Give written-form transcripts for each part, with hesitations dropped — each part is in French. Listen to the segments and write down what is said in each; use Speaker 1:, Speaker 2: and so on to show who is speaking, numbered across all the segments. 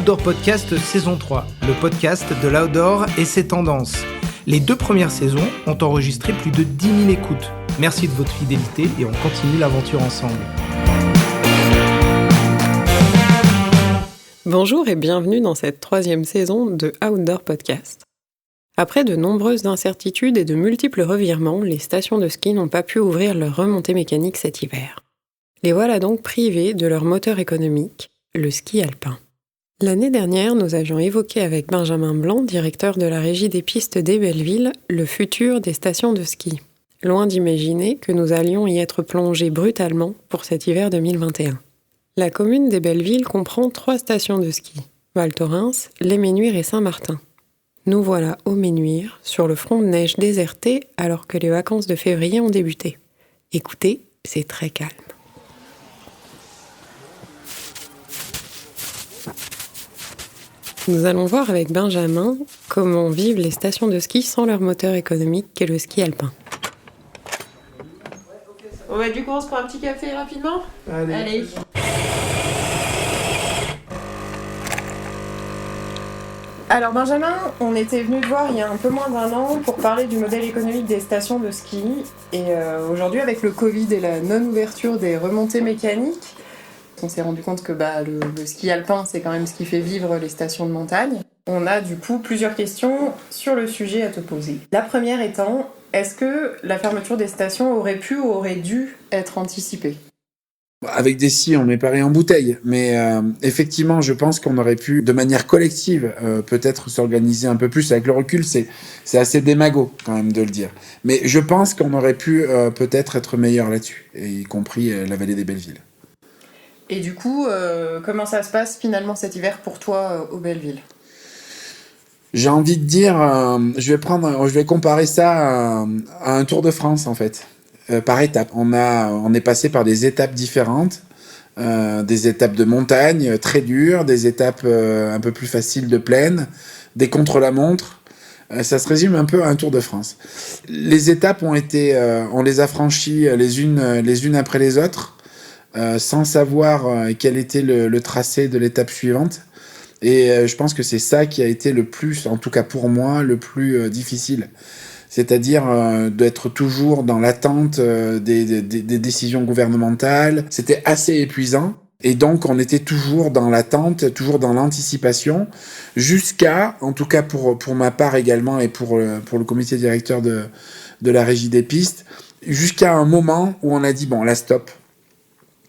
Speaker 1: Outdoor Podcast saison 3, le podcast de l'outdoor et ses tendances. Les 2 premières saisons ont enregistré plus de 10 000 écoutes. Merci de votre fidélité et on continue l'aventure ensemble.
Speaker 2: Bonjour et bienvenue dans cette 3e saison de Outdoor Podcast. Après de nombreuses incertitudes et de multiples revirements, les stations de ski n'ont pas pu ouvrir leur remontée mécanique cet hiver. Les voilà donc privés de leur moteur économique, le ski alpin. L'année dernière, nous avions évoqué avec Benjamin Blanc, directeur de la régie des pistes des Belleville, le futur des stations de ski. Loin d'imaginer que nous allions y être plongés brutalement pour cet hiver 2021. La commune des Belleville comprend 3 stations de ski, Val Thorens, Les Ménuires et Saint-Martin. Nous voilà aux Ménuires, sur le front de neige déserté alors que les vacances de février ont débuté. Écoutez, c'est très calme. Nous allons voir avec Benjamin comment vivent les stations de ski sans leur moteur économique qu'est le ski alpin. Du coup, on se prend un petit café rapidement ? Allez. Alors Benjamin, on était venu te voir il y a un peu moins d'1 an pour parler du modèle économique des stations de ski. Et aujourd'hui, avec le Covid et la non-ouverture des remontées mécaniques, on s'est rendu compte que le ski alpin, c'est quand même ce qui fait vivre les stations de montagne. On a du coup plusieurs questions sur le sujet à te poser. La première étant, est-ce que la fermeture des stations aurait pu ou aurait dû être anticipée ?
Speaker 3: Avec des si, on met pas rien en bouteille, mais effectivement, je pense qu'on aurait pu, de manière collective, peut-être s'organiser un peu plus. Avec le recul, c'est assez démago quand même de le dire. Mais je pense qu'on aurait pu peut-être être meilleur là-dessus, y compris la vallée des Bellevilles.
Speaker 2: Et du coup, comment ça se passe finalement cet hiver pour toi aux Belleville ?
Speaker 3: J'ai envie de dire, je vais comparer ça à un Tour de France en fait. Par étapes. On est passé par des étapes différentes, des étapes de montagne très dures, des étapes un peu plus faciles de plaine, des contre-la-montre. Ça se résume un peu à un Tour de France. Les étapes on les a franchies les unes après les autres, sans savoir quel était le tracé de l'étape suivante. Et je pense que c'est ça qui a été le plus, en tout cas pour moi, le plus difficile. C'est-à-dire d'être toujours dans l'attente des décisions gouvernementales. C'était assez épuisant. Et donc, on était toujours dans l'attente, toujours dans l'anticipation, jusqu'à, en tout cas pour ma part également, et pour le comité directeur de la régie des pistes, jusqu'à un moment où on a dit, bon, là, stop.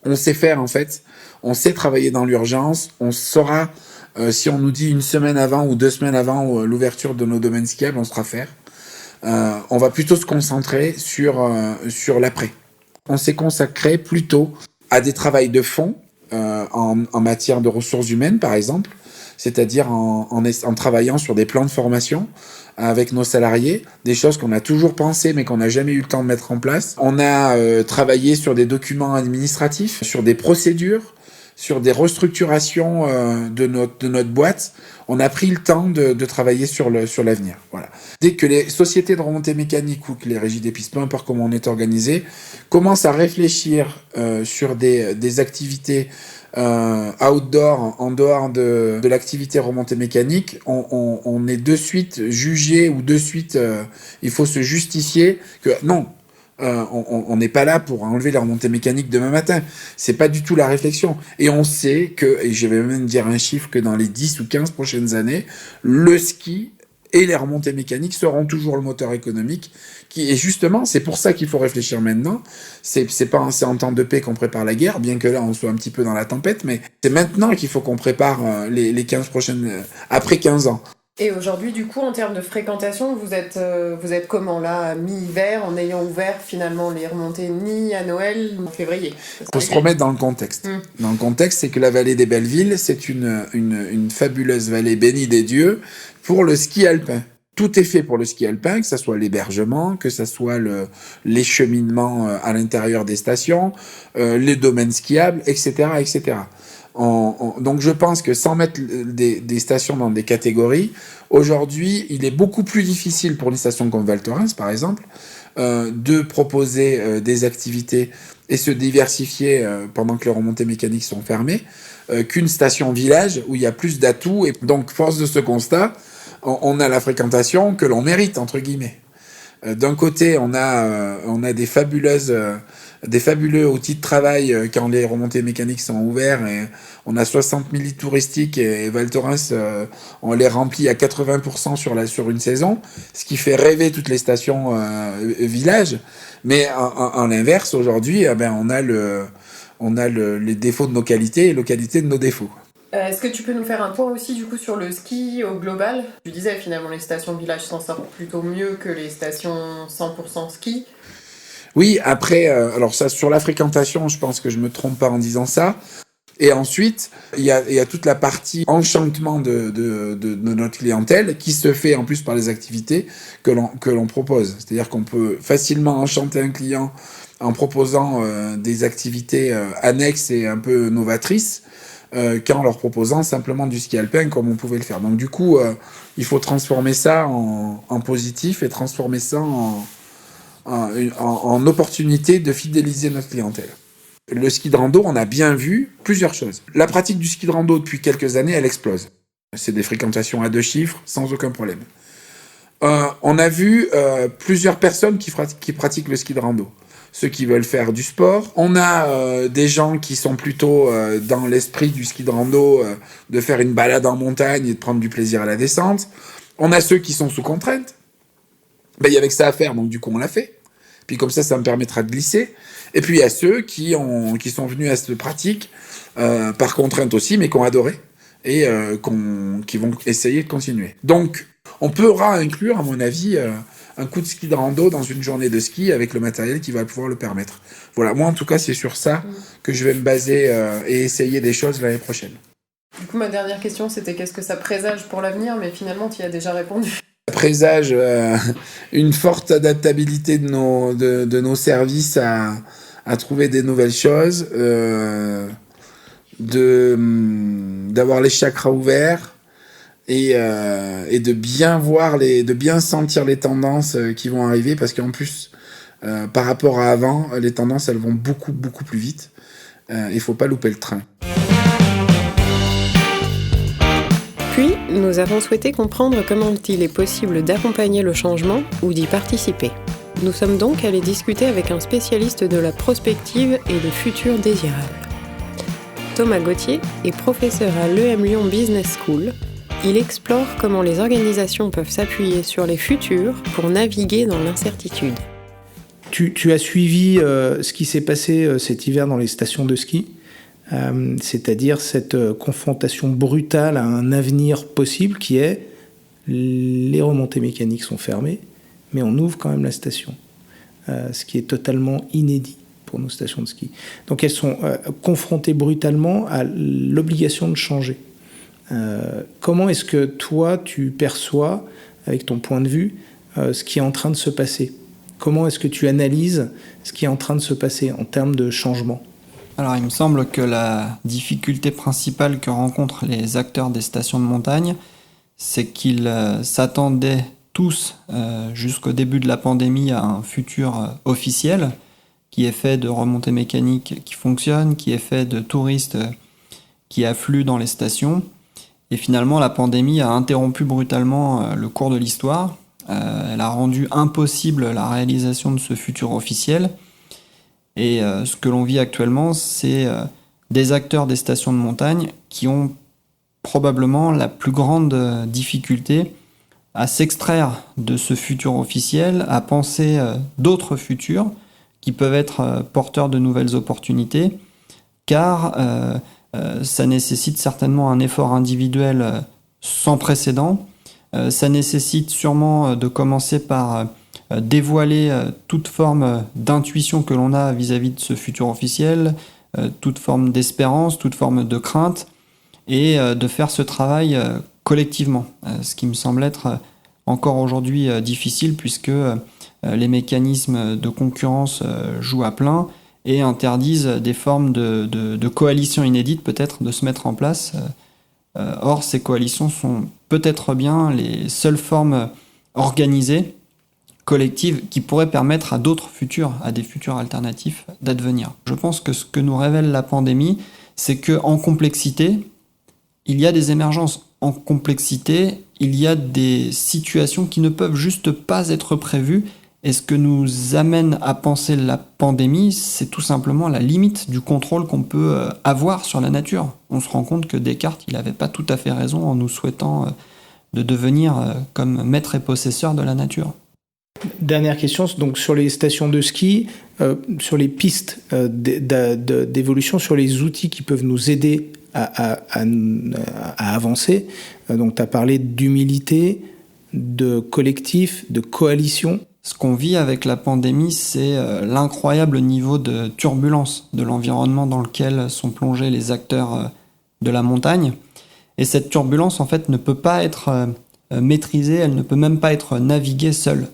Speaker 3: On sait faire, en fait. On sait travailler dans l'urgence. On saura, si on nous dit 1 semaine avant ou 2 semaines avant l'ouverture de nos domaines skiables, on saura faire. On va plutôt se concentrer sur l'après. On s'est consacré plutôt à des travails de fond en matière de ressources humaines, par exemple, c'est-à-dire en travaillant sur des plans de formation avec nos salariés, des choses qu'on a toujours pensées mais qu'on n'a jamais eu le temps de mettre en place. On a travaillé sur des documents administratifs, sur des procédures, sur des restructurations de notre boîte. On a pris le temps de travailler sur l'avenir. Voilà. Dès que les sociétés de remontée mécanique ou que les régies des pistes, peu importe comment on est organisé, commencent à réfléchir sur des activités outdoor, en dehors de l'activité remontée mécanique, on est de suite jugé ou de suite il faut se justifier que non. On n'est pas là pour enlever la remontée mécanique demain matin. C'est pas du tout la réflexion. Et on sait que, et je vais même dire un chiffre, que dans les 10 ou 15 prochaines années, le ski et les remontées mécaniques seront toujours le moteur économique. Et justement, c'est pour ça qu'il faut réfléchir maintenant. C'est pas en temps de paix qu'on prépare la guerre, bien que là, on soit un petit peu dans la tempête, mais c'est maintenant qu'il faut qu'on prépare les 15 prochaines... après 15 ans.
Speaker 2: Et aujourd'hui, du coup, en termes de fréquentation, vous êtes comment là, à mi-hiver, en ayant ouvert finalement les remontées ni à Noël ni en février ?
Speaker 3: Il faut se remettre dans le contexte. Dans le contexte, c'est que la vallée des Bellevilles, c'est une fabuleuse vallée bénie des dieux pour le ski alpin. Tout est fait pour le ski alpin, que ce soit l'hébergement, que ce soit les cheminements à l'intérieur des stations, les domaines skiables, etc., etc. Donc je pense que sans mettre des stations dans des catégories, Aujourd'hui, il est beaucoup plus difficile pour une station comme Val Thorens, par exemple, de proposer des activités et se diversifier pendant que les remontées mécaniques sont fermées, qu'une station village où il y a plus d'atouts. Et donc, force de ce constat, on a la fréquentation que l'on mérite, entre guillemets. D'un côté, on a des fabuleux outils de travail quand les remontées mécaniques sont ouvertes. Et on a 60 000 lits touristiques et Val Thorens, on les remplit à 80% sur une saison, ce qui fait rêver toutes les stations villages. Mais en l'inverse, aujourd'hui, on a les défauts de nos qualités et les qualités de nos défauts.
Speaker 2: Est-ce que tu peux nous faire un point aussi du coup sur le ski au global ? Tu disais finalement les stations village s'en sortent plutôt mieux que les stations 100% ski.
Speaker 3: Oui, après, alors ça sur la fréquentation, je pense que je me trompe pas en disant ça. Et ensuite, il y a toute la partie enchantement de notre clientèle qui se fait en plus par les activités que l'on propose. C'est-à-dire qu'on peut facilement enchanter un client en proposant des activités annexes et un peu novatrices. Qu'en leur proposant simplement du ski alpin comme on pouvait le faire. Donc du coup, il faut transformer ça en positif et transformer ça en opportunité de fidéliser notre clientèle. Le ski de rando, on a bien vu plusieurs choses. La pratique du ski de rando depuis quelques années, elle explose. C'est des fréquentations à 2 chiffres sans aucun problème. On a vu plusieurs personnes qui pratiquent le ski de rando. Ceux qui veulent faire du sport. On a des gens qui sont plutôt dans l'esprit du ski de rando, de faire une balade en montagne et de prendre du plaisir à la descente. On a ceux qui sont sous contrainte. Il y avait que ça à faire, donc du coup on l'a fait. Puis comme ça me permettra de glisser. Et puis il y a ceux qui sont venus à cette pratique par contrainte aussi, mais qui ont adoré et qui vont essayer de continuer. Donc on pourra inclure, à mon avis, un coup de ski de rando dans une journée de ski avec le matériel qui va pouvoir le permettre. Voilà, moi en tout cas c'est sur ça que je vais me baser et essayer des choses l'année prochaine.
Speaker 2: Du coup ma dernière question c'était qu'est-ce que ça présage pour l'avenir, mais finalement tu y as déjà répondu.
Speaker 3: Ça présage une forte adaptabilité de nos services à trouver des nouvelles choses, d'avoir les chakras ouverts, et de bien de bien sentir les tendances qui vont arriver, parce qu'en plus par rapport à avant, les tendances elles vont beaucoup plus vite. Il faut pas louper le train.
Speaker 2: Puis nous avons souhaité comprendre comment il est possible d'accompagner le changement ou d'y participer. Nous sommes donc allés discuter avec un spécialiste de la prospective et des futurs désirables. Thomas Gauthier est professeur à l'EM Lyon Business School. Il explore comment les organisations peuvent s'appuyer sur les futurs pour naviguer dans l'incertitude.
Speaker 1: Tu as suivi ce qui s'est passé cet hiver dans les stations de ski, c'est-à-dire cette confrontation brutale à un avenir possible qui est les remontées mécaniques sont fermées, mais on ouvre quand même la station, ce qui est totalement inédit pour nos stations de ski. Donc elles sont confrontées brutalement à l'obligation de changer. Comment est-ce que toi, tu perçois, avec ton point de vue, ce qui est en train de se passer ? Comment est-ce que tu analyses ce qui est en train de se passer en termes de changement ?
Speaker 4: Alors, il me semble que la difficulté principale que rencontrent les acteurs des stations de montagne, c'est qu'ils s'attendaient tous, jusqu'au début de la pandémie, à un futur officiel, qui est fait de remontées mécaniques qui fonctionnent, qui est fait de touristes qui affluent dans les stations. Et finalement, la pandémie a interrompu brutalement le cours de l'histoire. Elle a rendu impossible la réalisation de ce futur officiel. Et ce que l'on vit actuellement, c'est des acteurs des stations de montagne qui ont probablement la plus grande difficulté à s'extraire de ce futur officiel, à penser d'autres futurs qui peuvent être porteurs de nouvelles opportunités, car ça nécessite certainement un effort individuel sans précédent. Ça nécessite sûrement de commencer par dévoiler toute forme d'intuition que l'on a vis-à-vis de ce futur officiel, toute forme d'espérance, toute forme de crainte, et de faire ce travail collectivement, ce qui me semble être encore aujourd'hui difficile, puisque les mécanismes de concurrence jouent à plein et interdisent des formes de coalitions inédites peut-être de se mettre en place Or, ces coalitions sont peut-être bien les seules formes organisées, collectives, qui pourraient permettre à des futurs alternatifs d'advenir. Je pense que ce que nous révèle la pandémie, c'est qu'en complexité, il y a des émergences. En complexité, il y a des situations qui ne peuvent juste pas être prévues. Et ce que nous amène à penser la pandémie, c'est tout simplement la limite du contrôle qu'on peut avoir sur la nature. On se rend compte que Descartes, il n'avait pas tout à fait raison en nous souhaitant de devenir comme maître et possesseur de la nature.
Speaker 1: Dernière question, donc sur les stations de ski, sur les pistes d'évolution, sur les outils qui peuvent nous aider à avancer. Donc tu as parlé d'humilité, de collectif, de coalition.
Speaker 4: Ce qu'on vit avec la pandémie, c'est l'incroyable niveau de turbulence de l'environnement dans lequel sont plongés les acteurs de la montagne. Et cette turbulence, en fait, ne peut pas être maîtrisée, elle ne peut même pas être naviguée seule.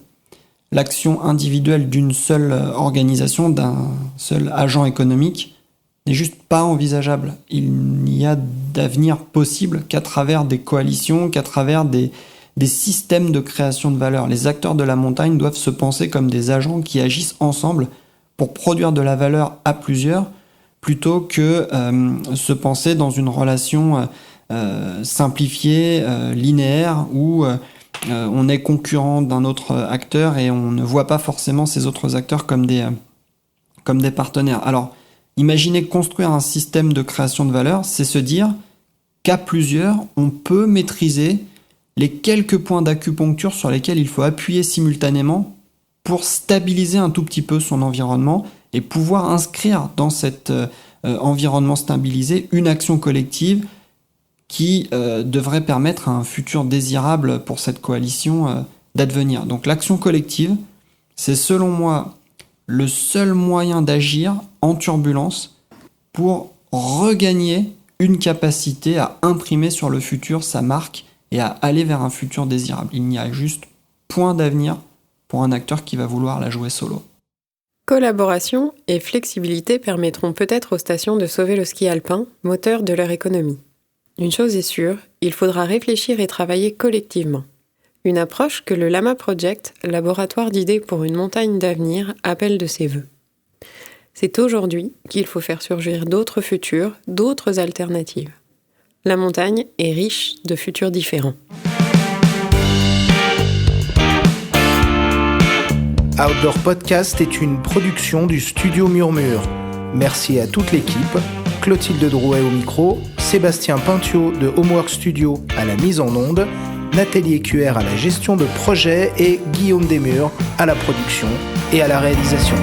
Speaker 4: L'action individuelle d'une seule organisation, d'un seul agent économique, n'est juste pas envisageable. Il n'y a d'avenir possible qu'à travers des coalitions, qu'à travers des systèmes de création de valeur. Les acteurs de la montagne doivent se penser comme des agents qui agissent ensemble pour produire de la valeur à plusieurs, plutôt que se penser dans une relation simplifiée, linéaire, où on est concurrent d'un autre acteur et on ne voit pas forcément ces autres acteurs comme des partenaires. Alors, imaginez construire un système de création de valeur, c'est se dire qu'à plusieurs, on peut maîtriser les quelques points d'acupuncture sur lesquels il faut appuyer simultanément pour stabiliser un tout petit peu son environnement et pouvoir inscrire dans cet environnement stabilisé une action collective qui devrait permettre à un futur désirable pour cette coalition d'advenir. Donc l'action collective, c'est selon moi le seul moyen d'agir en turbulence pour regagner une capacité à imprimer sur le futur sa marque et à aller vers un futur désirable. Il n'y a juste point d'avenir pour un acteur qui va vouloir la jouer solo.
Speaker 2: Collaboration et flexibilité permettront peut-être aux stations de sauver le ski alpin, moteur de leur économie. Une chose est sûre, il faudra réfléchir et travailler collectivement. Une approche que le Lama Project, laboratoire d'idées pour une montagne d'avenir, appelle de ses vœux. C'est aujourd'hui qu'il faut faire surgir d'autres futurs, d'autres alternatives. La montagne est riche de futurs différents.
Speaker 1: Outdoor Podcast est une production du Studio Murmure. Merci à toute l'équipe, Clotilde Drouet au micro, Sébastien Pintio de Homework Studio à la mise en onde, Nathalie Écuère à la gestion de projet et Guillaume Desmurs à la production et à la réalisation.